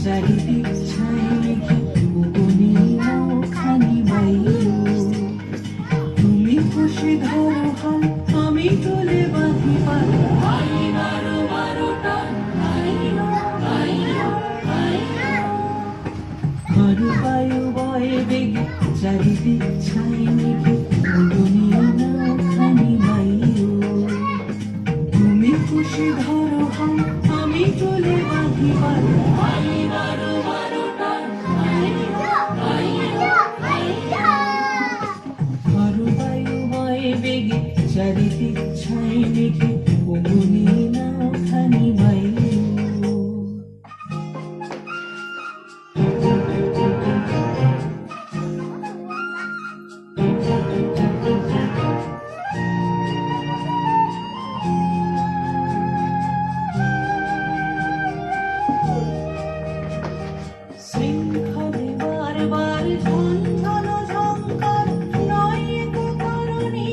চারিদিক ছাই মেঘে বুবুনিও খানি বাইলো তুমি খুশি ধরো হাল আমি তোলে বাঁধি পাল হরু বায়ু বয়ে বেগে চারিদিক ছাই মেঘে বুবুনিও খানি বাইলো তুমি খুশি ধরো হাল আমি তোলে বাঁধি পাল চারিদিক ছাই মেঘে বুবুনি নাও খানি বাইলো শৃঙ্খলে বারবার ঝনঝন ঝঙ্কার নয় তো করুণী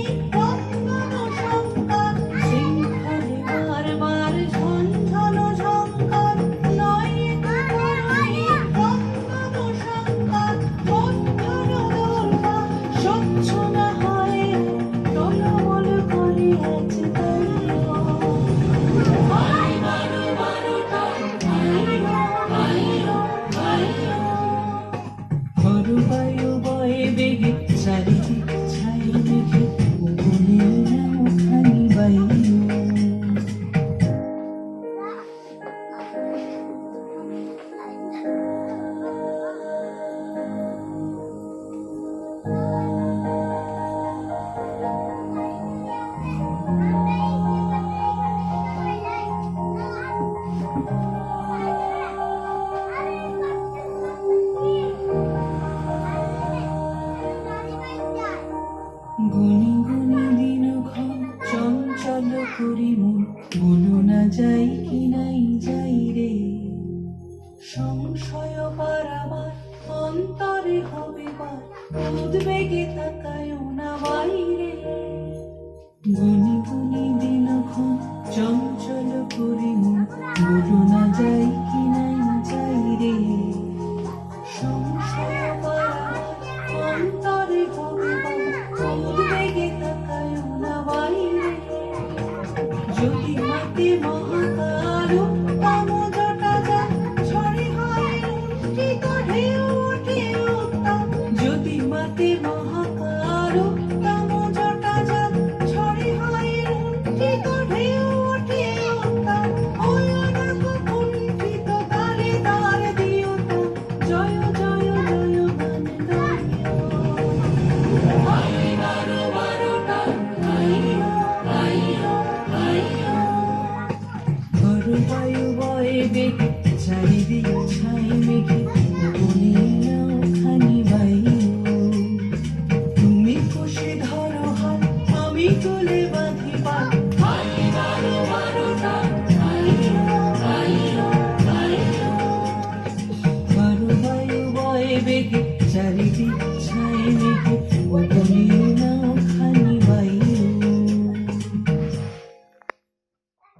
বায়ু বয়ে বেগে চারিদিক ছাই মেঘে বুবুনি নাও খানি বাইলো গুনি গুনি দিনক্ষণ চঞ্চল করি মন বলো না যাই কি নাই যাই রে সংশয় পারাবার অন্তরে হবে বার উদ্বেগে তাকায় না বাইরে গুনি গুনি দিনক্ষণ চঞ্চল করি মন বলো না যাই কি নাই যাই রে সংশয় পারাবার অন্তরে হবে বার উদ্বেগে তাকায় না বাইরে যদি মাটি মহাকাল তামজটা যা ছড়ে হয় লুণ্ঠিত ঢেউ ওঠে উত্তাপ যদি মাটি মহাকাল তামজটা যা ছড়ে হয় লুণ্ঠিত ঢেউ ওঠে উত্তাপ ওই অনর্ক কুণ্ঠিত তালে তার দিও তো জয় জয় জয় গান বায়ু বয়ে বেগে চারিদিক ছাই মেঘে বুবুনি নাও খানি বাইলো তুমি খুশি ধরো হাল আমি তোলে বাঁধি পাল বায়ু বয়ে বেগে চারিদিক